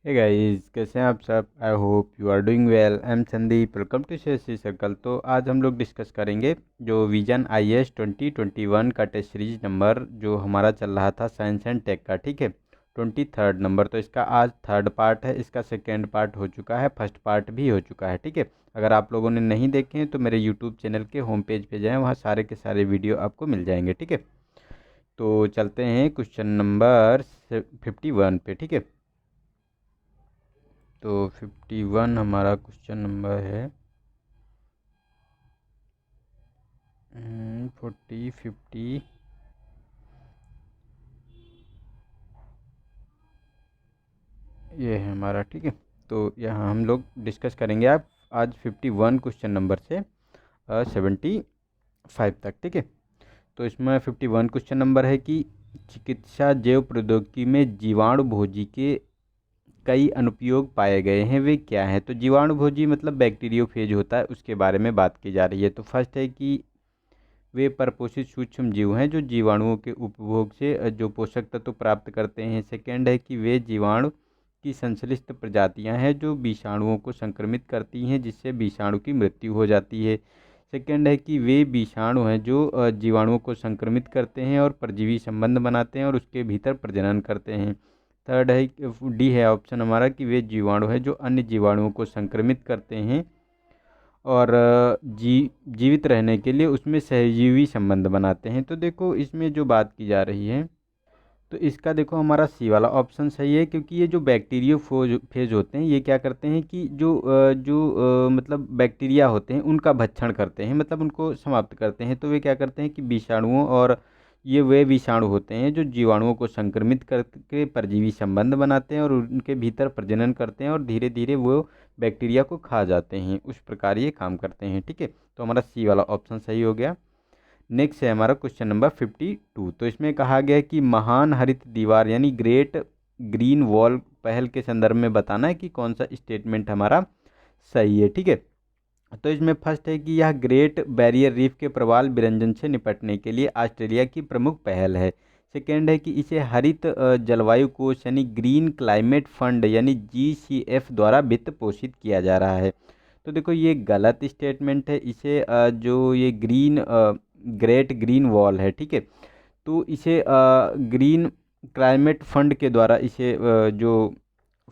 Hey guys, कैसे हैं आप सब। I hope you are doing well. I am Sandeep, welcome to CSC circle. तो आज हम लोग डिस्कस करेंगे जो विजन आईएएस 2021 का टेस्ट सीरीज नंबर जो हमारा चल रहा था साइंस एंड टेक का, ठीक है, 23rd नंबर। तो इसका आज थर्ड पार्ट है, इसका सेकेंड पार्ट हो चुका है, फर्स्ट पार्ट भी हो चुका है, ठीक है। अगर आप लोगों ने नहीं देखे हैं तो मेरे यूट्यूब चैनल के होम पेज पे जाएँ, वहाँ सारे के सारे वीडियो आपको मिल जाएंगे, ठीक है। तो चलते हैं क्वेश्चन नंबर 51 पे, ठीक है। तो 51 हमारा क्वेश्चन नंबर है। 40 50 ये है हमारा, ठीक है। तो यहाँ हम लोग डिस्कस करेंगे आप आज 51 क्वेश्चन नंबर से 75 तक, ठीक है। तो इसमें 51 क्वेश्चन नंबर है कि चिकित्सा जैव प्रौद्योगिकी में जीवाणु भोजी के कई अनुप्रयोग पाए गए हैं, वे क्या हैं। तो जीवाणु भोजी मतलब बैक्टीरियोफेज होता है, उसके बारे में बात की जा रही है। तो फर्स्ट है कि वे परपोषित सूक्ष्म जीव हैं जो जीवाणुओं के उपभोग से जो पोषक तत्व प्राप्त करते हैं। सेकेंड है कि वे जीवाणु की संश्लिष्ट प्रजातियां हैं जो विषाणुओं को संक्रमित करती हैं, जिससे विषाणु की मृत्यु हो जाती है। सेकेंड है कि वे विषाणु हैं जो जीवाणुओं को संक्रमित करते हैं और परजीवी संबंध बनाते हैं और उसके भीतर प्रजनन करते हैं। थर्ड है, डी है ऑप्शन हमारा, कि वे जीवाणु हैं जो अन्य जीवाणुओं को संक्रमित करते हैं और जीवित रहने के लिए उसमें सहजीवी संबंध बनाते हैं। तो देखो इसमें जो बात की जा रही है, तो इसका देखो हमारा सी वाला ऑप्शन सही है, क्योंकि ये जो बैक्टीरियो फेज होते हैं ये क्या करते हैं कि जो मतलब बैक्टीरिया होते हैं उनका भक्षण करते हैं, मतलब उनको समाप्त करते हैं। तो वे क्या करते हैं कि विषाणुओं और ये वे विषाणु होते हैं जो जीवाणुओं को संक्रमित करके परजीवी संबंध बनाते हैं और उनके भीतर प्रजनन करते हैं और धीरे धीरे वो बैक्टीरिया को खा जाते हैं। उस प्रकार ये काम करते हैं, ठीक है। तो हमारा सी वाला ऑप्शन सही हो गया। नेक्स्ट है हमारा क्वेश्चन नंबर 52। तो इसमें कहा गया है कि महान हरित दीवार यानी ग्रेट ग्रीन वॉल पहल के संदर्भ में बताना है कि कौन सा स्टेटमेंट हमारा सही है, ठीक है। तो इसमें फर्स्ट है कि यह ग्रेट बैरियर रीफ के प्रवाल विरंजन से निपटने के लिए ऑस्ट्रेलिया की प्रमुख पहल है। सेकेंड है कि इसे हरित जलवायु कोष यानी ग्रीन क्लाइमेट फंड यानी GCF द्वारा वित्त पोषित किया जा रहा है। तो देखो ये गलत स्टेटमेंट है। इसे जो ये ग्रेट ग्रीन वॉल है, ठीक है, तो इसे ग्रीन क्लाइमेट फंड के द्वारा इसे जो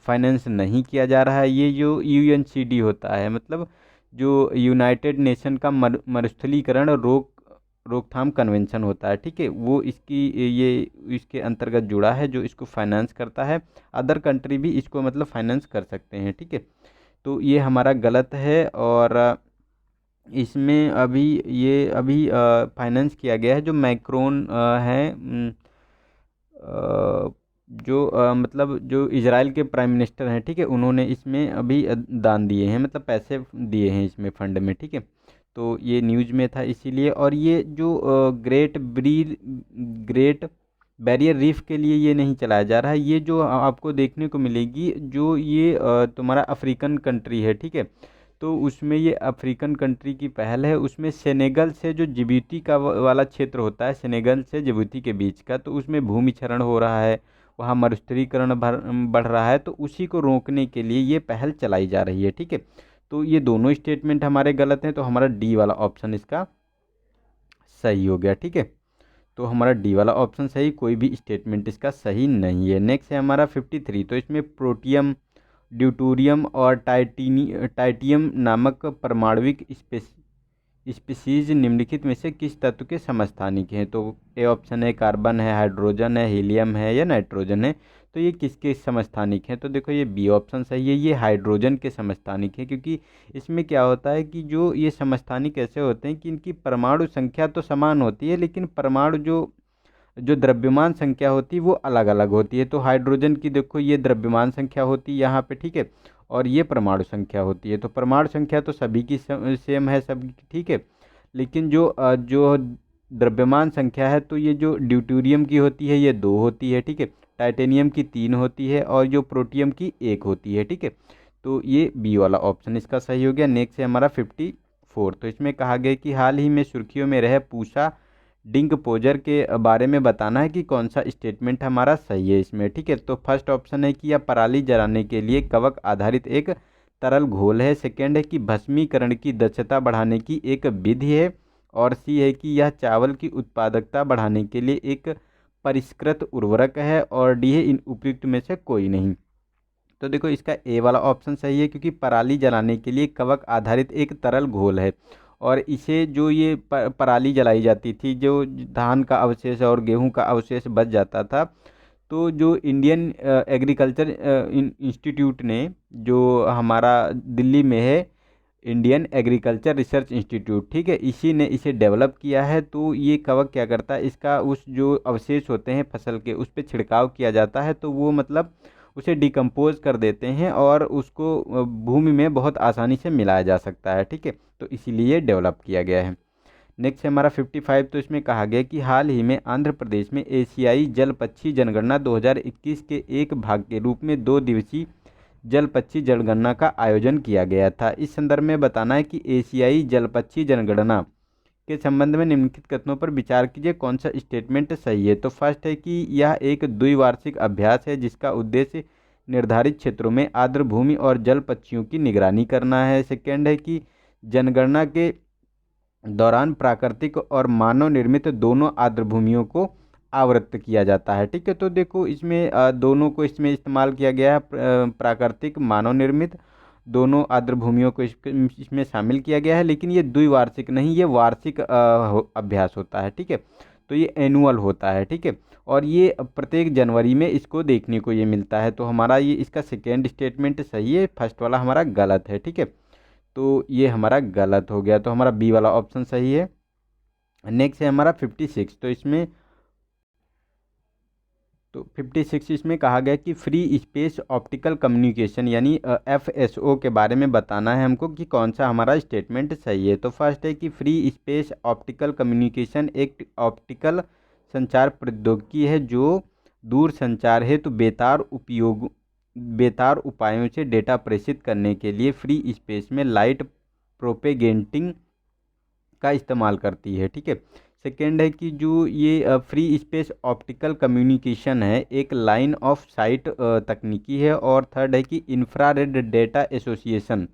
फाइनेंस नहीं किया जा रहा है। ये जो UNCD होता है, मतलब जो यूनाइटेड नेशन का मरुस्थलीकरण रोकथाम कन्वेंशन होता है, ठीक है, वो ये इसके अंतर्गत जुड़ा है, जो इसको फाइनेंस करता है। अदर कंट्री भी इसको मतलब फाइनेंस कर सकते हैं, ठीक है। तो ये हमारा गलत है और इसमें अभी फाइनेंस किया गया है जो मैक्रोन है, जो मतलब जो इजराइल के प्राइम मिनिस्टर हैं, ठीक है, उन्होंने इसमें अभी दान दिए हैं, मतलब पैसे दिए हैं इसमें फंड में, ठीक है। तो ये न्यूज़ में था इसीलिए। और ये जो ग्रेट बैरियर रीफ के लिए ये नहीं चलाया जा रहा है। ये जो आपको देखने को मिलेगी, जो ये तुम्हारा अफ्रीकन कंट्री है, ठीक है, तो उसमें ये अफ्रीकन कंट्री की पहल है। उसमें सेनेगल से जो जिबूती का वाला क्षेत्र होता है, सेनेगल से जिबूती के बीच का, तो उसमें भूमि क्षरण हो रहा है, वहाँ मरुस्थलीकरण बढ़ रहा है, तो उसी को रोकने के लिए ये पहल चलाई जा रही है, ठीक है। तो ये दोनों स्टेटमेंट हमारे गलत हैं, तो हमारा डी वाला ऑप्शन इसका सही हो गया, ठीक है। तो हमारा डी वाला ऑप्शन सही, कोई भी स्टेटमेंट इसका सही नहीं है। नेक्स्ट है हमारा 53। तो इसमें प्रोटियम, ड्यूटोरियम और टाइटियम नामक परमाणविक स्पीसीज निम्नलिखित में से किस तत्व के समस्थानिक हैं। तो ए ऑप्शन है कार्बन है, हाइड्रोजन है, हीलियम है या नाइट्रोजन है। तो ये किसके समस्थानिक हैं। तो देखो ये बी ऑप्शन सही है, ये हाइड्रोजन के समस्थानिक हैं, क्योंकि इसमें क्या होता है कि जो ये समस्थानिक ऐसे होते हैं कि इनकी परमाणु संख्या तो समान होती है, लेकिन परमाणु जो जो द्रव्यमान संख्या होती है वो अलग अलग होती है। तो हाइड्रोजन की देखो ये द्रव्यमान संख्या होती है यहाँ पे, ठीक है, और ये परमाणु संख्या होती है। तो परमाणु संख्या तो सभी की सेम है सभी की, ठीक है, लेकिन जो द्रव्यमान संख्या है, तो ये जो ड्यूटेरियम की होती है ये 2 होती है, ठीक है, टाइटेनियम की 3 होती है और जो प्रोटियम की 1 होती है, ठीक है। तो ये बी वाला ऑप्शन इसका सही हो गया। नेक्स्ट है हमारा 54। तो इसमें कहा गया कि हाल ही में सुर्खियों में रहे पूसा डिकम्पोजर के बारे में बताना है कि कौन सा स्टेटमेंट हमारा सही है इसमें। ठीक है, तो फर्स्ट ऑप्शन है कि यह पराली जलाने के लिए कवक आधारित एक तरल घोल है। सेकेंड है कि भस्मीकरण की दक्षता बढ़ाने की एक विधि है। और सी है कि यह चावल की उत्पादकता बढ़ाने के लिए एक परिष्कृत उर्वरक है। और डी है इन उपयुक्त में से कोई नहीं। तो देखो इसका ए वाला ऑप्शन सही है, क्योंकि पराली जलाने के लिए कवक आधारित एक तरल घोल है। और इसे जो ये पराली जलाई जाती थी, जो धान का अवशेष और गेहूं का अवशेष बच जाता था, तो जो इंडियन एग्रीकल्चर इंस्टीट्यूट ने, जो हमारा दिल्ली में है, इंडियन एग्रीकल्चर रिसर्च इंस्टीट्यूट, ठीक है, इसी ने इसे डेवलप किया है। तो ये कवक क्या करता है, इसका उस जो अवशेष होते हैं फसल के, उस पर छिड़काव किया जाता है, तो वो मतलब उसे डिकम्पोज कर देते हैं और उसको भूमि में बहुत आसानी से मिलाया जा सकता है। ठीक है, तो इसीलिए डेवलप किया गया है। नेक्स्ट है हमारा 55। तो इसमें कहा गया कि हाल ही में आंध्र प्रदेश में एशियाई जल पक्षी जनगणना 2021 के एक भाग के रूप में 2 दिवसीय जल पक्षी जनगणना का आयोजन किया गया था। इस संदर्भ में बताना है कि एशियाई जल पक्षी जनगणना के संबंध में निम्नलिखित कथनों पर विचार कीजिए, कौन सा स्टेटमेंट सही है। तो फर्स्ट है कि यह एक द्विवार्षिक अभ्यास है जिसका उद्देश्य निर्धारित क्षेत्रों में आर्द्र भूमि और जल पक्षियों की निगरानी करना है। सेकेंड है कि जनगणना के दौरान प्राकृतिक और मानव निर्मित दोनों आर्द्र भूमियों को आवृत्त किया जाता है। ठीक है, तो देखो इसमें दोनों को इसमें इस्तेमाल किया गया है, प्राकृतिक मानव निर्मित दोनों आर्द्र भूमियों को इसमें शामिल किया गया है। लेकिन ये द्विवार्षिक नहीं, ये वार्षिक अभ्यास होता है। ठीक है, तो ये एनुअल होता है। ठीक है, और ये प्रत्येक जनवरी में इसको देखने को ये मिलता है। तो हमारा ये इसका सेकेंड स्टेटमेंट सही है, फर्स्ट वाला हमारा गलत है। ठीक है, तो ये हमारा गलत हो गया, तो हमारा बी वाला ऑप्शन सही है। नेक्स्ट है हमारा 56। तो 56 इसमें कहा गया कि फ्री स्पेस ऑप्टिकल कम्युनिकेशन यानी FSO के बारे में बताना है हमको कि कौन सा हमारा स्टेटमेंट सही है। तो फर्स्ट है कि फ्री स्पेस ऑप्टिकल कम्युनिकेशन एक ऑप्टिकल संचार प्रौद्योगिकी है जो दूर संचार हेतु बेतार उपायों से डेटा प्रेषित करने के लिए फ्री स्पेस में लाइट प्रोपेगेंटिंग का इस्तेमाल करती है। ठीक है, सेकेंड है कि जो ये फ्री स्पेस ऑप्टिकल कम्युनिकेशन है एक लाइन ऑफ साइट तकनीकी है। और थर्ड है कि इंफ्रारेड डेटा एसोसिएशन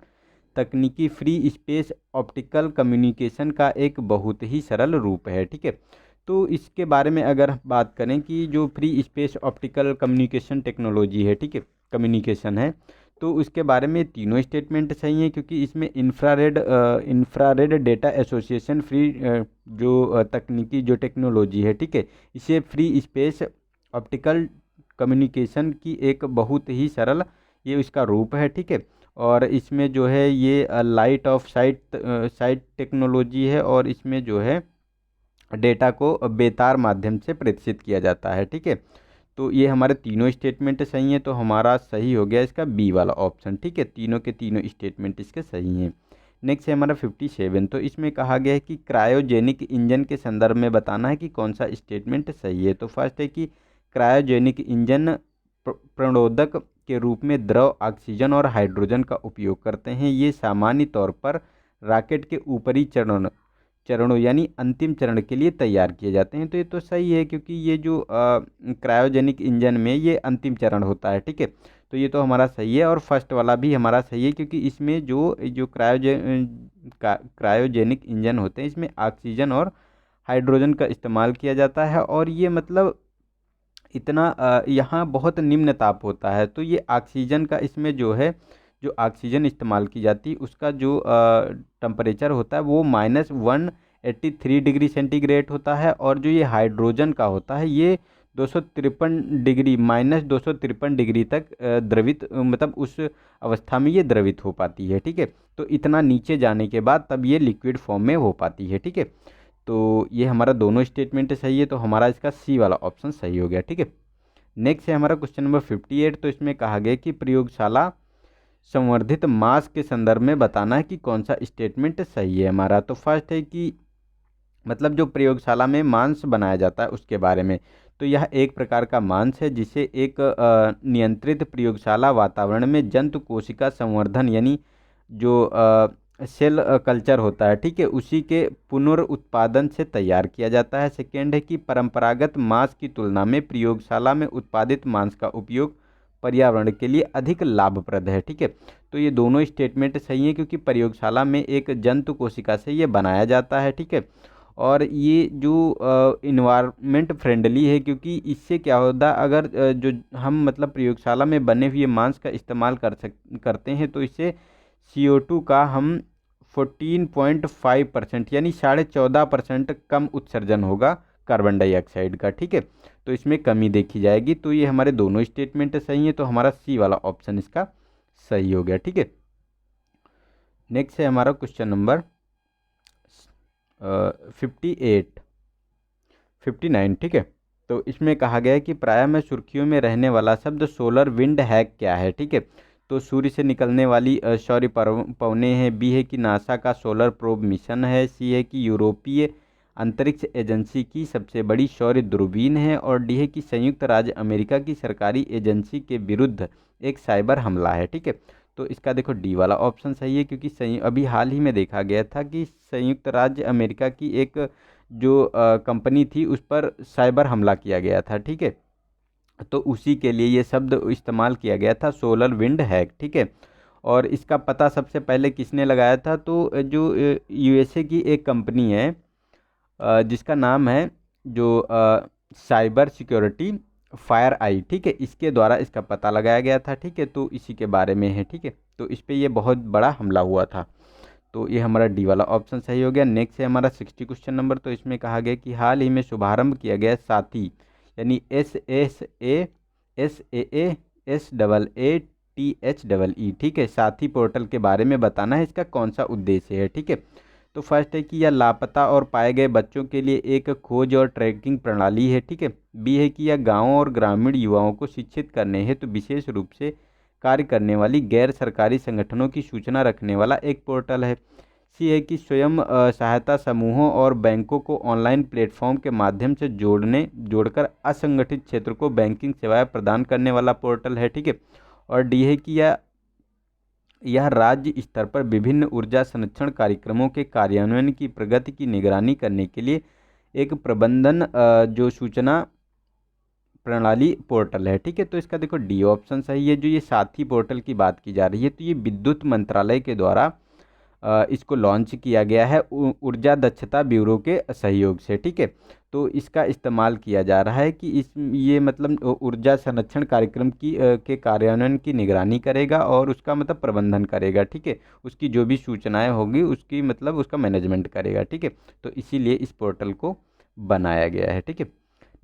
तकनीकी फ्री स्पेस ऑप्टिकल कम्युनिकेशन का एक बहुत ही सरल रूप है। ठीक है, तो इसके बारे में अगर बात करें कि जो free space optical communication technology है, ठीक है, कम्युनिकेशन है, तो उसके बारे में तीनों स्टेटमेंट सही हैं, क्योंकि इसमें इंफ्रारेड डेटा एसोसिएशन फ्री जो तकनीकी जो टेक्नोलॉजी है, ठीक है, इसे फ्री स्पेस ऑप्टिकल कम्युनिकेशन की एक बहुत ही सरल ये इसका रूप है। ठीक है, और इसमें जो है ये लाइट ऑफ साइट टेक्नोलॉजी है और इसमें जो है डेटा को बेतार माध्यम से प्रेषित किया जाता है। ठीक है, तो ये हमारे तीनों स्टेटमेंट सही हैं, तो हमारा सही हो गया इसका बी वाला ऑप्शन। ठीक है, तीनों के तीनों स्टेटमेंट इसके सही हैं। नेक्स्ट है हमारा 57। तो इसमें कहा गया है कि क्रायोजेनिक इंजन के संदर्भ में बताना है कि कौन सा स्टेटमेंट सही है। तो फर्स्ट है कि क्रायोजेनिक इंजन प्रणोदक के रूप में द्रव ऑक्सीजन और हाइड्रोजन का उपयोग करते हैं। ये सामान्य तौर पर रॉकेट के ऊपरी चरणों यानी अंतिम चरण के लिए तैयार किए जाते हैं। तो ये तो सही है, क्योंकि ये जो क्रायोजेनिक इंजन में ये अंतिम चरण होता है। ठीक है, तो ये तो हमारा सही है। और फर्स्ट वाला भी हमारा सही है, क्योंकि इसमें जो क्रायोजेनिक इंजन होते हैं इसमें ऑक्सीजन और हाइड्रोजन का इस्तेमाल किया जाता है। और ये मतलब इतना यहाँ बहुत निम्न ताप होता है, तो ये ऑक्सीजन का इसमें जो ऑक्सीजन इस्तेमाल की जाती है उसका जो टेम्परेचर होता है वो -183 डिग्री सेंटीग्रेड होता है। और जो ये हाइड्रोजन का होता है ये 253 डिग्री -253 डिग्री तक द्रवित मतलब उस अवस्था में ये द्रवित हो पाती है। ठीक है, तो इतना नीचे जाने के बाद तब ये लिक्विड फॉर्म में हो पाती है। ठीक है, तो ये हमारा दोनों स्टेटमेंट सही है, तो हमारा इसका सी वाला ऑप्शन सही हो गया। ठीक है, नेक्स्ट है हमारा क्वेश्चन नंबर 58। तो इसमें कहा गया कि प्रयोगशाला संवर्धित मास के संदर्भ में बताना है कि कौन सा स्टेटमेंट सही है हमारा। तो फर्स्ट है कि मतलब जो प्रयोगशाला में मांस बनाया जाता है उसके बारे में, तो यह एक प्रकार का मांस है जिसे एक नियंत्रित प्रयोगशाला वातावरण में जंतु कोशिका संवर्धन यानी जो सेल कल्चर होता है, ठीक है, उसी के पुनरुत्पादन से तैयार किया जाता है। सेकेंड है कि परंपरागत मांस की तुलना में प्रयोगशाला में उत्पादित मांस का उपयोग पर्यावरण के लिए अधिक लाभप्रद है, ठीक है। तो ये दोनों स्टेटमेंट सही हैं क्योंकि प्रयोगशाला में एक जंतु कोशिका से ये बनाया जाता है, ठीक है। और ये जो इन्वायरमेंट फ्रेंडली है क्योंकि इससे क्या होता है, अगर जो हम मतलब प्रयोगशाला में बने हुए मांस का इस्तेमाल करते हैं तो इससे CO2 का हम 14.5% यानी 14.5% कम उत्सर्जन होगा कार्बन डाइऑक्साइड का, ठीक है। तो इसमें कमी देखी जाएगी। तो ये हमारे दोनों स्टेटमेंट सही है, तो हमारा सी वाला ऑप्शन इसका सही हो गया, ठीक है। नेक्स्ट है हमारा क्वेश्चन नंबर 59, ठीक है। तो इसमें कहा गया है कि प्रायः में सुर्खियों में रहने वाला शब्द सोलर विंड हैक क्या है, ठीक है। तो सूर्य से निकलने वाली सौर पवनें हैं। बी है कि नासा का सोलर प्रोब मिशन है। सी है कि यूरोपीय अंतरिक्ष एजेंसी की सबसे बड़ी सौर दूरबीन है। और डी है कि संयुक्त राज्य अमेरिका की सरकारी एजेंसी के विरुद्ध एक साइबर हमला है, ठीक है। तो इसका देखो डी वाला ऑप्शन सही है क्योंकि अभी हाल ही में देखा गया था कि संयुक्त राज्य अमेरिका की एक जो कंपनी थी उस पर साइबर हमला किया गया था, ठीक है। तो उसी के लिए ये शब्द इस्तेमाल किया गया था, सोलर विंड हैक, ठीक है। और इसका पता सबसे पहले किसने लगाया था, तो जो USA की एक कंपनी है जिसका नाम है जो साइबर सिक्योरिटी फायर आई, ठीक है, इसके द्वारा इसका पता लगाया गया था, ठीक है। तो इसी के बारे में है, ठीक है। तो इस पे ये बहुत बड़ा हमला हुआ था। तो ये हमारा डी वाला ऑप्शन सही हो गया। नेक्स्ट है हमारा 60 क्वेश्चन नंबर। तो इसमें कहा गया कि हाल ही में शुभारंभ किया गया साथी यानी SAATHEE, ठीक है, साथी पोर्टल के बारे में बताना है, इसका कौन सा उद्देश्य है, ठीक है। तो फर्स्ट है कि यह लापता और पाए गए बच्चों के लिए एक खोज और ट्रैकिंग प्रणाली है, ठीक है। बी है कि यह गाँवों और ग्रामीण युवाओं को शिक्षित करने हेतु विशेष रूप से कार्य करने वाली गैर सरकारी संगठनों की सूचना रखने वाला एक पोर्टल है। सी है कि स्वयं सहायता समूहों और बैंकों को ऑनलाइन प्लेटफॉर्म के माध्यम से जोड़कर असंगठित क्षेत्र को बैंकिंग सेवाएं प्रदान करने वाला पोर्टल है, ठीक है। और डी है कि यह राज्य स्तर पर विभिन्न ऊर्जा संरक्षण कार्यक्रमों के कार्यान्वयन की प्रगति की निगरानी करने के लिए एक प्रबंधन जो सूचना प्रणाली पोर्टल है, ठीक है। तो इसका देखो डी ऑप्शन सही है। जो ये साथी पोर्टल की बात की जा रही है तो ये विद्युत मंत्रालय के द्वारा इसको लॉन्च किया गया है ऊर्जा दक्षता ब्यूरो के सहयोग से, ठीक है। तो इसका इस्तेमाल किया जा रहा है कि ये मतलब ऊर्जा संरक्षण कार्यक्रम के कार्यान्वयन की निगरानी करेगा और उसका मतलब प्रबंधन करेगा, ठीक है। उसकी जो भी सूचनाएं होगी उसकी मतलब उसका मैनेजमेंट करेगा, ठीक है। तो इसीलिए इस पोर्टल को बनाया गया है, ठीक है।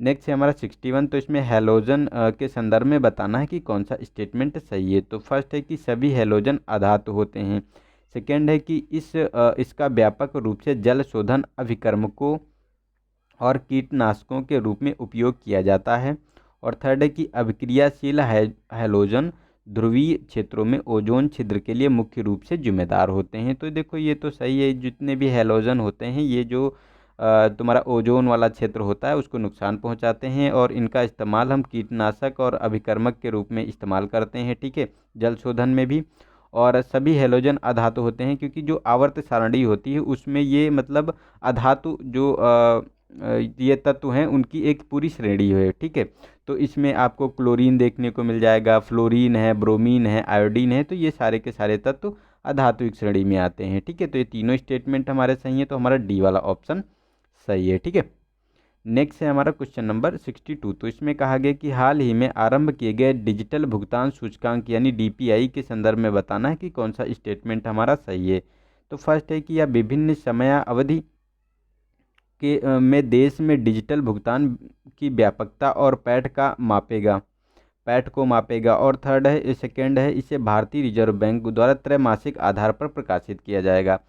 नेक्स्ट है हमारा 61। तो इसमें हैलोजन के संदर्भ में बताना है कि कौन सा स्टेटमेंट सही है। तो फर्स्ट है कि सभी हैलोजन अधातु होते हैं। सेकेंड है कि इसका व्यापक रूप से जल शोधन अभिकर्मकों और कीटनाशकों के रूप में उपयोग किया जाता है। और थर्ड है कि अभिक्रियाशील हैलोजन ध्रुवीय क्षेत्रों में ओजोन छिद्र के लिए मुख्य रूप से जिम्मेदार होते हैं। तो देखो ये तो सही है, जितने भी हैलोजन होते हैं ये जो तुम्हारा ओजोन वाला क्षेत्र होता है उसको नुकसान पहुंचाते हैं और इनका इस्तेमाल हम कीटनाशक और अभिकर्मक के रूप में इस्तेमाल करते हैं, ठीक है, जल शोधन में भी। और सभी हैलोजन अधातु होते हैं क्योंकि जो आवर्त सारणी होती है उसमें ये मतलब अधातु जो ये तत्व हैं उनकी एक पूरी श्रेणी है, ठीक है। तो इसमें आपको क्लोरीन देखने को मिल जाएगा, फ्लोरीन है, ब्रोमीन है, आयोडीन है, तो ये सारे के सारे तत्व अधात्विक श्रेणी में आते हैं, ठीक है। तो ये तीनों स्टेटमेंट हमारे सही है, तो हमारा डी वाला ऑप्शन सही है, ठीक है। नेक्स्ट है हमारा क्वेश्चन नंबर 62। तो इसमें कहा गया कि हाल ही में आरंभ किए गए डिजिटल भुगतान सूचकांक यानी DPI के संदर्भ में बताना है कि कौन सा स्टेटमेंट हमारा सही है। तो फर्स्ट है कि यह विभिन्न समय अवधि में देश में डिजिटल भुगतान की व्यापकता और पैठ को मापेगा। और थर्ड है सेकेंड है इसे भारतीय रिजर्व बैंक द्वारा त्रैमासिक आधार पर प्रकाशित किया जाएगा।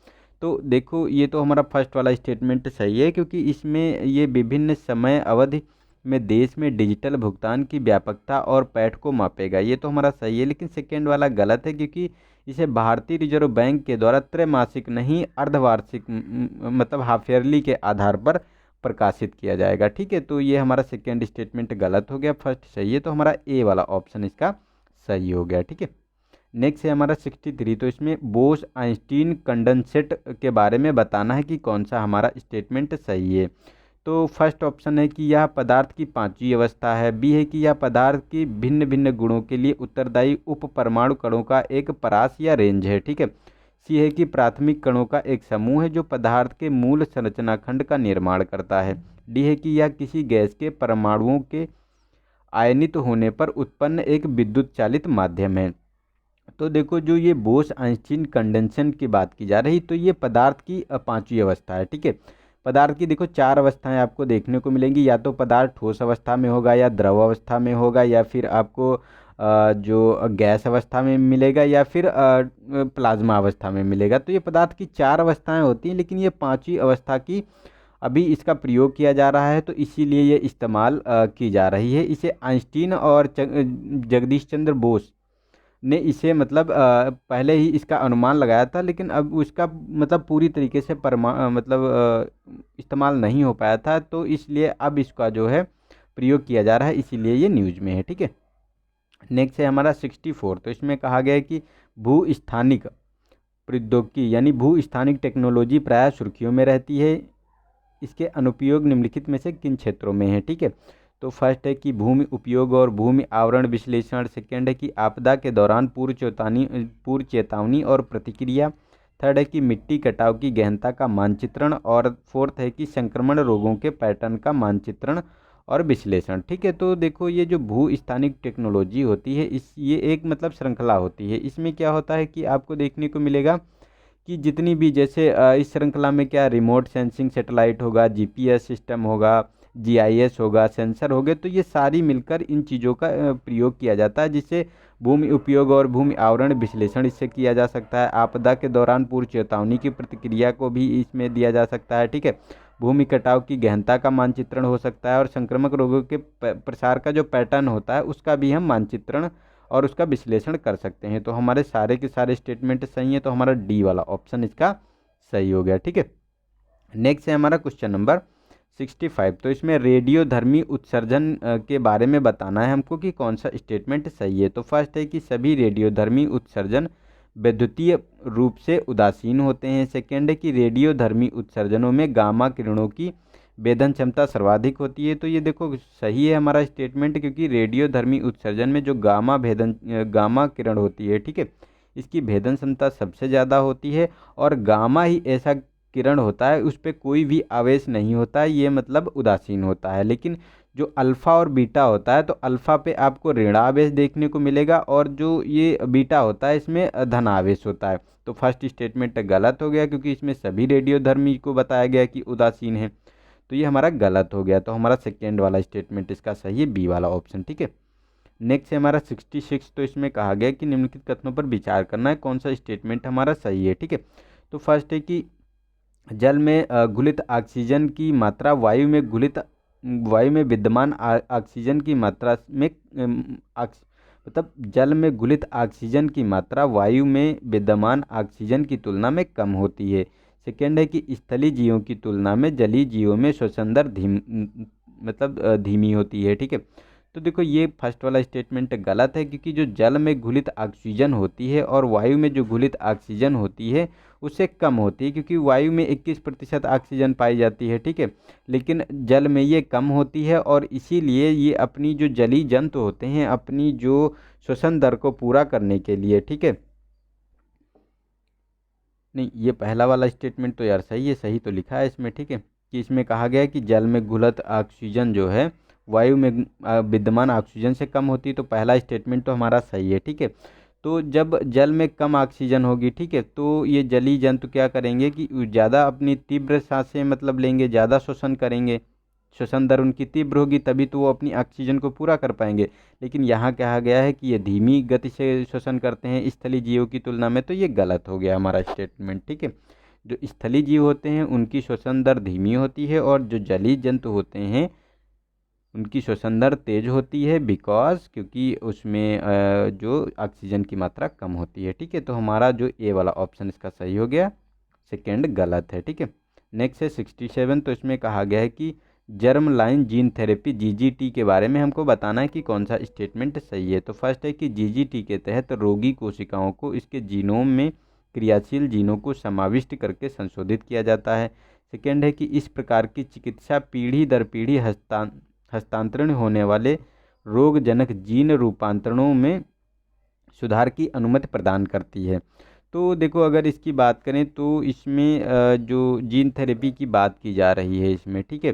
तो देखो ये तो हमारा फर्स्ट वाला स्टेटमेंट सही है क्योंकि इसमें ये विभिन्न समय अवधि में देश में डिजिटल भुगतान की व्यापकता और पैठ को मापेगा, ये तो हमारा सही है। लेकिन सेकेंड वाला गलत है क्योंकि इसे भारतीय रिजर्व बैंक के द्वारा त्रैमासिक नहीं अर्धवार्षिक मतलब हाफ ईयरली के आधार पर प्रकाशित किया जाएगा, ठीक है। तो ये हमारा सेकेंड स्टेटमेंट गलत हो गया, फर्स्ट सही है, तो हमारा ए वाला ऑप्शन इसका सही हो गया, ठीक है। नेक्स्ट है हमारा 63, तो इसमें बोस आइंस्टीन कंडेंसेट के बारे में बताना है कि कौन सा हमारा स्टेटमेंट सही है। तो फर्स्ट ऑप्शन है कि यह पदार्थ की पांचवी अवस्था है। बी है कि यह पदार्थ की भिन्न भिन्न गुणों के लिए उत्तरदायी उप परमाणु कणों का एक परास या रेंज है, ठीक है। सी है कि प्राथमिक कणों का एक समूह है जो पदार्थ के मूल संरचना खंड का निर्माण करता है। डी है कि यह किसी गैस के परमाणुओं के आयनित होने पर उत्पन्न एक विद्युत चालित माध्यम है। तो देखो, जो ये बोस आइंस्टीन कंडेंसन की बात की जा रही, तो ये पदार्थ की पांचवी अवस्था है, ठीक है। पदार्थ की देखो चार अवस्थाएं आपको देखने को मिलेंगी, या तो पदार्थ ठोस अवस्था में होगा, या द्रव अवस्था में होगा, या फिर आपको जो गैस अवस्था में मिलेगा, या फिर प्लाज्मा अवस्था में मिलेगा। तो ये पदार्थ की चार अवस्थाएं होती हैं, लेकिन ये पांचवी अवस्था की अभी इसका प्रयोग किया जा रहा है, तो इसीलिए ये इस्तेमाल की जा रही है। इसे आइंस्टीन और जगदीश चंद्र बोस ने इसे मतलब पहले ही इसका अनुमान लगाया था, लेकिन अब उसका मतलब पूरी तरीके से इस्तेमाल नहीं हो पाया था, तो इसलिए अब इसका जो है प्रयोग किया जा रहा है, इसीलिए ये न्यूज में है, ठीक है। नेक्स्ट है हमारा 64, तो इसमें कहा गया है कि भू स्थानिक प्रौद्योगिकी यानी भू स्थानिक टेक्नोलॉजी प्रायः सुर्खियों में रहती है। इसके अनुप्रयोग निम्नलिखित में से किन क्षेत्रों में है, ठीक है। तो फर्स्ट है कि भूमि उपयोग और भूमि आवरण विश्लेषण। सेकेंड है कि आपदा के दौरान पूर्व चेतावनी और प्रतिक्रिया। थर्ड है कि मिट्टी कटाव की गहनता का मानचित्रण। और फोर्थ है कि संक्रमण रोगों के पैटर्न का मानचित्रण और विश्लेषण, ठीक है। तो देखो, ये जो भू स्थानिक टेक्नोलॉजी होती है, ये एक मतलब श्रृंखला होती है। इसमें क्या होता है कि आपको देखने को मिलेगा कि जितनी भी जैसे इस श्रृंखला में क्या रिमोट सेंसिंग सैटेलाइट होगा, जीपीएस सिस्टम होगा, जीआईएस होगा, सेंसर होंगे, तो ये सारी मिलकर इन चीज़ों का प्रयोग किया जाता है, जिससे भूमि उपयोग और भूमि आवरण विश्लेषण इससे किया जा सकता है। आपदा के दौरान पूर्व चेतावनी की प्रतिक्रिया को भी इसमें दिया जा सकता है, ठीक है। भूमि कटाव की गहनता का मानचित्रण हो सकता है, और संक्रामक रोगों के प्रसार का जो पैटर्न होता है उसका भी हम मानचित्रण और उसका विश्लेषण कर सकते हैं। तो हमारे सारे के सारे स्टेटमेंट सही है, तो हमारा डी वाला ऑप्शन इसका सही हो गया, ठीक है। नेक्स्ट है हमारा क्वेश्चन नंबर 65, तो इसमें रेडियोधर्मी उत्सर्जन के बारे में बताना है हमको कि कौन सा स्टेटमेंट सही है। तो फर्स्ट है कि सभी रेडियोधर्मी उत्सर्जन वैद्युतीय रूप से उदासीन होते हैं। सेकेंड है कि रेडियोधर्मी उत्सर्जनों में गामा किरणों की वेदन क्षमता सर्वाधिक होती है। तो ये देखो सही है हमारा स्टेटमेंट, क्योंकि रेडियोधर्मी उत्सर्जन में जो गामा किरण होती है, ठीक है, इसकी भेदन क्षमता सबसे ज़्यादा होती है। और गामा ही ऐसा किरण होता है उस पर कोई भी आवेश नहीं होता है, ये मतलब उदासीन होता है। लेकिन जो अल्फ़ा और बीटा होता है, तो अल्फ़ा पे आपको ऋणावेश देखने को मिलेगा, और जो ये बीटा होता है इसमें धनावेश होता है। तो फर्स्ट स्टेटमेंट गलत हो गया, क्योंकि इसमें सभी रेडियोधर्मी को बताया गया कि उदासीन है, तो ये हमारा गलत हो गया। तो हमारा सेकेंड वाला स्टेटमेंट इसका सही है, बी वाला ऑप्शन, ठीक है। नेक्स्ट है हमारा 66, तो इसमें कहा गया कि निम्नलिखित कथनों पर विचार करना है, कौन सा स्टेटमेंट हमारा सही है, ठीक है। तो फर्स्ट है कि जल में घुलित ऑक्सीजन की मात्रा वायु में विद्यमान ऑक्सीजन की मात्रा में मतलब जल में घुलित ऑक्सीजन की मात्रा वायु में विद्यमान ऑक्सीजन की तुलना में कम होती है। सेकेंड है कि स्थलीय जीवों की तुलना में जलीय जीवों में श्वसन दर धीमी होती है, ठीक है। तो देखो, ये फर्स्ट वाला स्टेटमेंट गलत है, क्योंकि जो जल में घुलित ऑक्सीजन होती है और वायु में जो घुलित ऑक्सीजन होती है उससे कम होती है, क्योंकि वायु में 21% ऑक्सीजन पाई जाती है, ठीक है, लेकिन जल में ये कम होती है। और इसीलिए ये अपनी जो जलीय जंतु होते हैं अपनी जो श्वसन दर को पूरा करने के लिए, ठीक है, नहीं, ये पहला वाला स्टेटमेंट तो यार सही है, सही तो लिखा है इसमें, ठीक है, कि इसमें कहा गया है कि जल में घुलित ऑक्सीजन जो है वायु में विद्यमान ऑक्सीजन से कम होती है। तो पहला स्टेटमेंट तो हमारा सही है, ठीक है। तो जब जल में कम ऑक्सीजन होगी, ठीक है, तो ये जलीय जंतु क्या करेंगे कि ज़्यादा अपनी तीव्र सांसें मतलब लेंगे, ज़्यादा श्वसन करेंगे, श्वसन दर उनकी तीव्र होगी, तभी तो वो अपनी ऑक्सीजन को पूरा कर पाएंगे। लेकिन यहाँ कहा गया है कि ये धीमी गति से श्वसन करते हैं स्थलीय जीवों की तुलना में, तो ये गलत हो गया हमारा स्टेटमेंट, ठीक है। जो स्थलीय जीव होते हैं उनकी श्वसन दर धीमी होती है, और जो जलीय जंतु होते हैं उनकी श्वसन दर तेज होती है, क्योंकि उसमें जो ऑक्सीजन की मात्रा कम होती है, ठीक है। तो हमारा जो ए वाला ऑप्शन इसका सही हो गया, सेकेंड गलत है, ठीक है। नेक्स्ट है 67, तो इसमें कहा गया है कि germ line gene therapy GGT के बारे में हमको बताना है कि कौन सा स्टेटमेंट सही है। तो फर्स्ट है कि जीजीटी के तहत रोगी कोशिकाओं को इसके जीनोम में क्रियाशील जीनों को समाविष्ट करके संशोधित किया जाता है। सेकेंड है कि इस प्रकार की चिकित्सा पीढ़ी दर पीढ़ी हस्तांतरण होने वाले रोगजनक जीन रूपांतरणों में सुधार की अनुमति प्रदान करती है। तो देखो, अगर इसकी बात करें तो इसमें जो जीन थेरेपी की बात की जा रही है इसमें, ठीक है,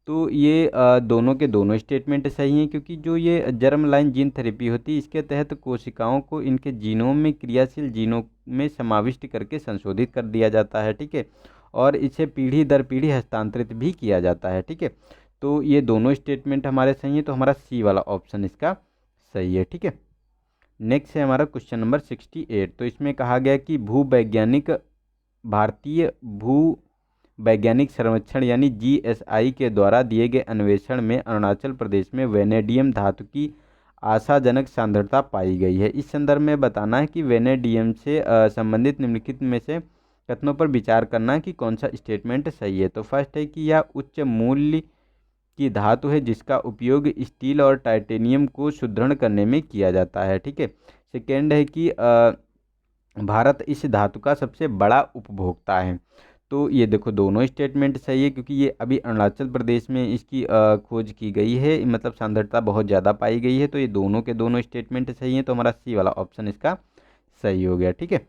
तो ये दोनों के दोनों स्टेटमेंट सही हैं, क्योंकि जो ये जर्म लाइन जीन थेरेपी होती है इसके तहत कोशिकाओं को इनके जीनोम में क्रियाशील जीनों में समाविष्ट करके संशोधित कर दिया जाता है, ठीक है, और इसे पीढ़ी दर पीढ़ी हस्तांतरित भी किया जाता है, ठीक है। तो ये दोनों स्टेटमेंट हमारे सही हैं, तो हमारा सी वाला ऑप्शन इसका सही है, ठीक है। नेक्स्ट है हमारा क्वेश्चन नंबर 68। तो इसमें कहा गया कि भारतीय भू वैज्ञानिक सर्वेक्षण यानी जीएसआई के द्वारा दिए गए अन्वेषण में अरुणाचल प्रदेश में वेनेडियम धातु की आशाजनक सांद्रता पाई गई है। इस संदर्भ में बताना है कि वेनेडियम से संबंधित निम्नलिखित में से कथनों पर विचार करना है कि कौन सा स्टेटमेंट सही है। तो फर्स्ट है कि यह उच्च मूल्य की धातु है जिसका उपयोग स्टील और टाइटेनियम को सुदृढ़ करने में किया जाता है, ठीक है। सेकेंड है कि भारत इस धातु का सबसे बड़ा उपभोक्ता है। तो ये देखो, दोनों स्टेटमेंट सही है, क्योंकि ये अभी अरुणाचल प्रदेश में इसकी खोज की गई है, मतलब सांद्रता बहुत ज़्यादा पाई गई है। तो ये दोनों के दोनों स्टेटमेंट सही हैं, तो हमारा सी वाला ऑप्शन इसका सही हो गया, ठीक है।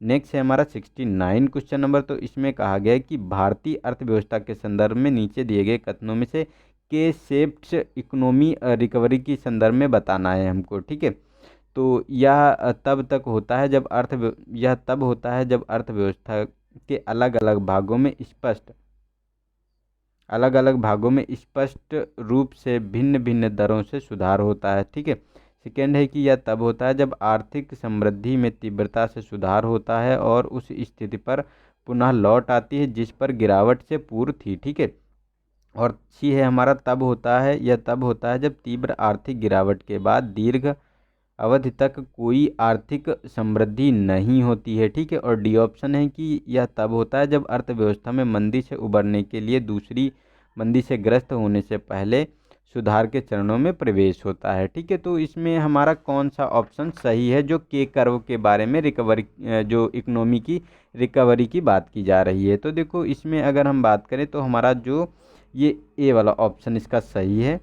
नेक्स्ट है हमारा 69 क्वेश्चन नंबर। तो इसमें कहा गया है कि भारतीय अर्थव्यवस्था के संदर्भ में नीचे दिए गए कथनों में से के शेप्ड इकोनॉमी रिकवरी के संदर्भ में बताना है हमको, ठीक है। तो यह तब होता है जब अर्थव्यवस्था के अलग अलग भागों में स्पष्ट रूप से भिन्न भिन्न दरों से सुधार होता है, ठीक है। सेकेंड है कि यह तब होता है जब आर्थिक समृद्धि में तीव्रता से सुधार होता है और उस स्थिति पर पुनः लौट आती है जिस पर गिरावट से पूर्व थी, ठीक है। और सी है हमारा यह तब होता है जब तीव्र आर्थिक गिरावट के बाद दीर्घ अवधि तक कोई आर्थिक समृद्धि नहीं होती है, ठीक है। और डी ऑप्शन है कि यह तब होता है जब अर्थव्यवस्था में मंदी से उबरने के लिए दूसरी मंदी से ग्रस्त होने से पहले सुधार के चरणों में प्रवेश होता है, ठीक है। तो इसमें हमारा कौन सा ऑप्शन सही है, जो के कर्व के बारे में रिकवरी, जो इकोनॉमी की रिकवरी की बात की जा रही है। तो देखो, इसमें अगर हम बात करें तो हमारा जो ये ए वाला ऑप्शन इसका सही है।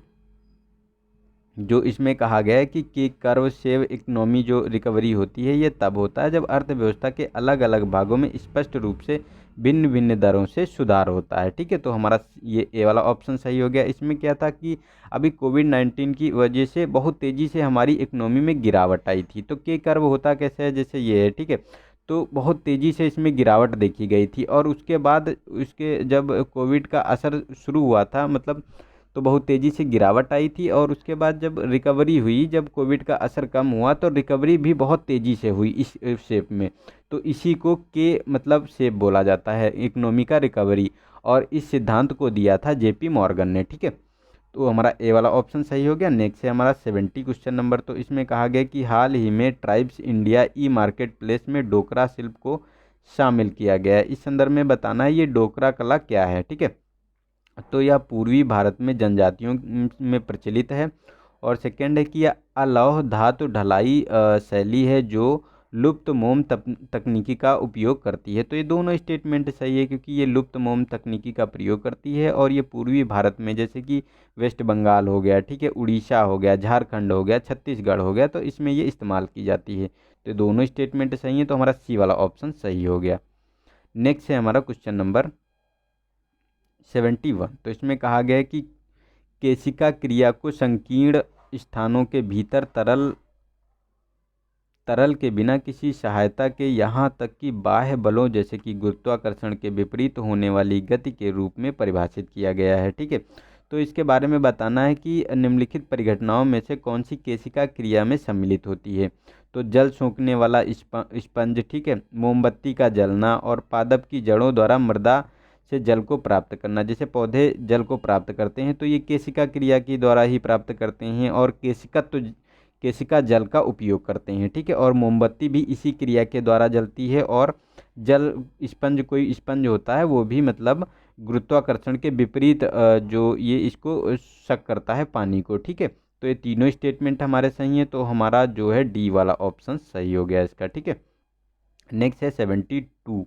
जो इसमें कहा गया है कि कर्व शेव इकोनॉमी जो रिकवरी होती है ये तब होता है जब अर्थव्यवस्था के अलग अलग भागों में स्पष्ट रूप से भिन्न भिन्न दरों से सुधार होता है, ठीक है। तो हमारा ये ए वाला ऑप्शन सही हो गया। इसमें क्या था कि अभी कोविड-19 की वजह से बहुत तेज़ी से हमारी इकोनॉमी में गिरावट आई थी। तो के कर्व होता कैसे है, जैसे ये है, ठीक है। तो बहुत तेज़ी से इसमें गिरावट देखी गई थी और उसके बाद उसके जब कोविड का असर शुरू हुआ था, मतलब तो बहुत तेज़ी से गिरावट आई थी और उसके बाद जब रिकवरी हुई, जब कोविड का असर कम हुआ तो रिकवरी भी बहुत तेज़ी से हुई इस शेप में। तो इसी को के मतलब शेप बोला जाता है, इकोनॉमी का रिकवरी, और इस सिद्धांत को दिया था जेपी मॉर्गन ने, ठीक है। तो हमारा ए वाला ऑप्शन सही हो गया। नेक्स्ट है हमारा 70 क्वेश्चन नंबर। तो इसमें कहा गया कि हाल ही में ट्राइब्स इंडिया ई मार्केट प्लेस में डोकरा शिल्प को शामिल किया गया है। इस संदर्भ में बताना है ये डोकरा कला क्या है, ठीक है। तो यह पूर्वी भारत में जनजातियों में प्रचलित है। और सेकेंड है कि यह अलौह धातु ढलाई शैली है जो लुप्त मोम तकनीकी का उपयोग करती है। तो ये दोनों स्टेटमेंट सही है, क्योंकि ये लुप्त मोम तकनीकी का प्रयोग करती है और ये पूर्वी भारत में जैसे कि वेस्ट बंगाल हो गया, ठीक है, उड़ीसा हो गया, झारखंड हो गया, छत्तीसगढ़ हो गया, तो इसमें ये इस्तेमाल की जाती है। तो दोनों स्टेटमेंट सही है, तो हमारा सी वाला ऑप्शन सही हो गया। नेक्स्ट है हमारा क्वेश्चन नंबर 71। तो इसमें कहा गया है कि केशिका क्रिया को संकीर्ण स्थानों के भीतर तरल के बिना किसी सहायता के, यहाँ तक कि बाह्य बलों जैसे कि गुरुत्वाकर्षण के विपरीत होने वाली गति के रूप में परिभाषित किया गया है, ठीक है। तो इसके बारे में बताना है कि निम्नलिखित परिघटनाओं में से कौन सी केशिका क्रिया में सम्मिलित होती है। तो जल सोखने वाला स्पंज, ठीक है, मोमबत्ती का जलना और पादप की जड़ों द्वारा मृदा से जल को प्राप्त करना। जैसे पौधे जल को प्राप्त करते हैं तो ये केशिका क्रिया के द्वारा ही प्राप्त करते हैं, और केशिका जल का उपयोग करते हैं, ठीक है। और मोमबत्ती भी इसी क्रिया के द्वारा जलती है, और जल स्पंज, कोई स्पंज होता है वो भी मतलब गुरुत्वाकर्षण के विपरीत जो ये इसको शक करता है पानी को। ठीक है, तो ये तीनों स्टेटमेंट हमारे सही हैं, तो हमारा जो है डी वाला ऑप्शन सही हो गया इसका। ठीक है, नेक्स्ट है 72।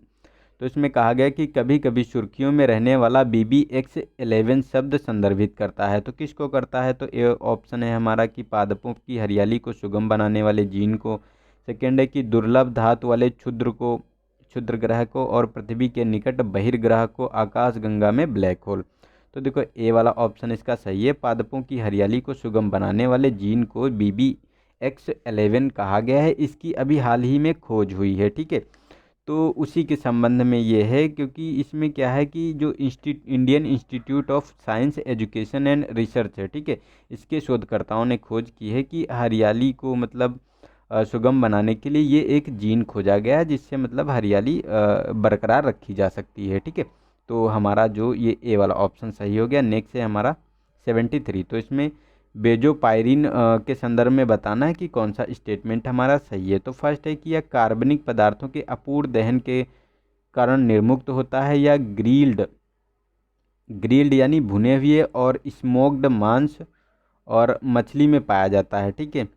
तो इसमें कहा गया कि कभी कभी सुर्खियों में रहने वाला BBX11 शब्द संदर्भित करता है, तो किसको करता है? तो ए ऑप्शन है हमारा कि पादपों की हरियाली को सुगम बनाने वाले जीन को। सेकेंड है कि दुर्लभ धातु वाले क्षुद्र ग्रह को, और पृथ्वी के निकट बहिर्ग्रह को, आकाशगंगा में ब्लैक होल। तो देखो ए वाला ऑप्शन इसका सही है, पादपों की हरियाली को सुगम बनाने वाले जीन को BBX11 कहा गया है। इसकी अभी हाल ही में खोज हुई है। ठीक है, तो उसी के संबंध में ये है, क्योंकि इसमें क्या है कि जो Indian institute of science education and research है, ठीक है, इसके शोधकर्ताओं ने खोज की है कि हरियाली को मतलब सुगम बनाने के लिए ये एक जीन खोजा गया है, जिससे मतलब हरियाली बरकरार रखी जा सकती है। ठीक है, तो हमारा जो ये ए वाला ऑप्शन सही हो गया। नेक्स्ट है हमारा 73। तो इसमें बेजोपायरिन के संदर्भ में बताना है कि कौन सा स्टेटमेंट हमारा सही है। तो फर्स्ट है कि यह कार्बनिक पदार्थों के अपूर्ण दहन के कारण निर्मुक्त होता है, या ग्रिल्ड यानी भुने हुए और स्मोक्ड मांस और मछली में पाया जाता है। ठीक है,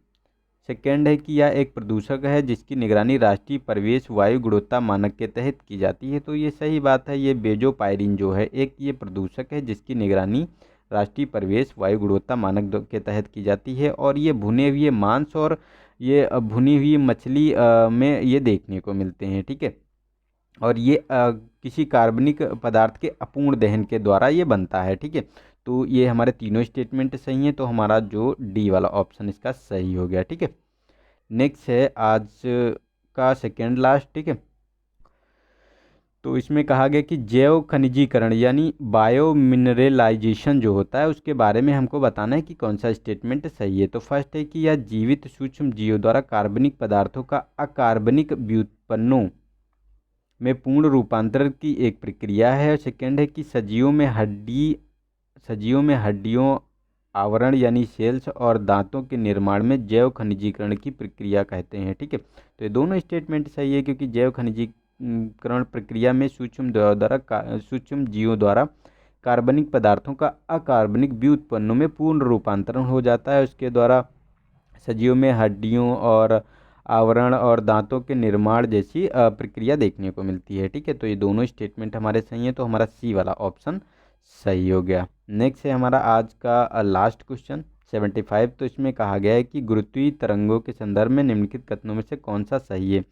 सेकेंड है कि यह एक प्रदूषक है जिसकी निगरानी राष्ट्रीय परिवेश वायु गुणवत्ता मानक के तहत की जाती है। तो ये सही बात है, ये बेजोपायरिन जो है एक ये प्रदूषक है जिसकी निगरानी राष्ट्रीय परिवेश वायु गुणवत्ता मानक के तहत की जाती है, और ये भुने हुए मांस और ये भुनी हुई मछली में ये देखने को मिलते हैं। ठीक है, और ये किसी कार्बनिक पदार्थ के अपूर्ण दहन के द्वारा ये बनता है। ठीक है, तो ये हमारे तीनों स्टेटमेंट सही हैं, तो हमारा जो डी वाला ऑप्शन इसका सही हो गया। ठीक है, नेक्स्ट है आज का सेकेंड लास्ट। ठीक है, तो इसमें कहा गया कि जैव खनिजीकरण यानी बायो मिनरलाइजेशन जो होता है उसके बारे में हमको बताना है कि कौन सा स्टेटमेंट सही है। तो फर्स्ट है कि यह जीवित सूक्ष्म जीवों द्वारा कार्बनिक पदार्थों का अकार्बनिक व्युत्पन्नों में पूर्ण रूपांतरण की एक प्रक्रिया है। सेकेंड है कि सजीवों में हड्डियों, आवरण यानी सेल्स और दांतों के निर्माण में जैव खनिजीकरण की प्रक्रिया कहते हैं। ठीक है, तो ये दोनों स्टेटमेंट सही है, क्योंकि जैव खनिजीकरण प्रक्रिया में सूक्ष्म जीवों द्वारा कार्बनिक पदार्थों का अकार्बनिक व्युत्पन्नों में पूर्ण रूपांतरण हो जाता है। उसके द्वारा सजीवों में हड्डियों और आवरण और दांतों के निर्माण जैसी प्रक्रिया देखने को मिलती है। ठीक है, तो ये दोनों स्टेटमेंट हमारे सही हैं, तो हमारा सी वाला ऑप्शन सही हो गया। नेक्स्ट है हमारा आज का लास्ट क्वेश्चन 75। तो इसमें कहा गया है कि गुरुत्वीय तरंगों के संदर्भ में निम्नलिखित कथनों में से कौन सा सही है।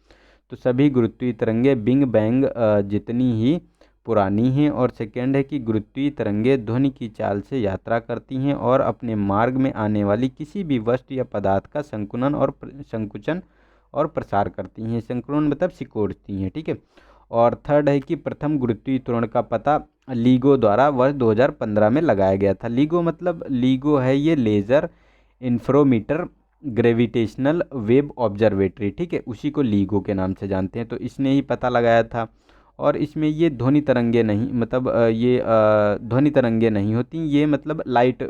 तो सभी गुरुत्वीय तरंगे बिग बैंग जितनी ही पुरानी हैं, और सेकेंड है कि गुरुत्वीय तरंगे ध्वनि की चाल से यात्रा करती हैं और अपने मार्ग में आने वाली किसी भी वस्तु या पदार्थ का संकुचन और प्रसार करती हैं। संकुचन मतलब सिकोड़ती हैं। ठीक है, और थर्ड है कि प्रथम गुरुत्वीय त्वरण का पता लीगो द्वारा वर्ष 2015 में लगाया गया था। लीगो है ये लेज़र इंफ्रोमीटर ग्रेविटेशनल वेव ऑब्जर्वेटरी। ठीक है, उसी को लीगो के नाम से जानते हैं, तो इसने ही पता लगाया था। और इसमें ये ध्वनि तरंगे नहीं, मतलब ये ध्वनि तरंगे नहीं होती, ये मतलब लाइट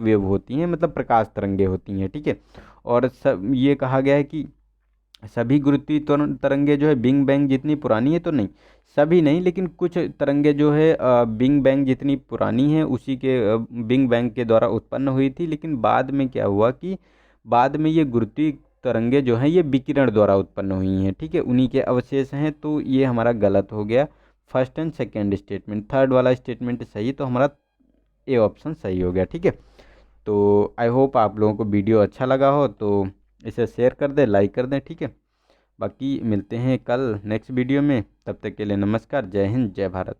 वेव होती हैं, मतलब प्रकाश तरंगे होती हैं। ठीक है, और सब ये कहा गया है कि सभी गुरुत्वीय तरंगे जो है बिग बैंग जितनी पुरानी है, तो नहीं सभी नहीं, लेकिन कुछ तरंगे जो है बिग बैंग जितनी पुरानी है उसी के बिग बैंग के द्वारा उत्पन्न हुई थी। लेकिन बाद में क्या हुआ कि बाद में ये गुरुत्वीय तरंगे जो हैं ये विकिरण द्वारा उत्पन्न हुई हैं। ठीक है, उन्हीं के अवशेष हैं, तो ये हमारा गलत हो गया first and second statement. Third वाला स्टेटमेंट सही, तो हमारा ए ऑप्शन सही हो गया। ठीक है, तो आई होप आप लोगों को वीडियो अच्छा लगा हो, तो इसे शेयर कर दें, लाइक कर दें। ठीक है, बाकी मिलते हैं कल नेक्स्ट वीडियो में, तब तक के लिए नमस्कार, जय हिंद, जय भारत।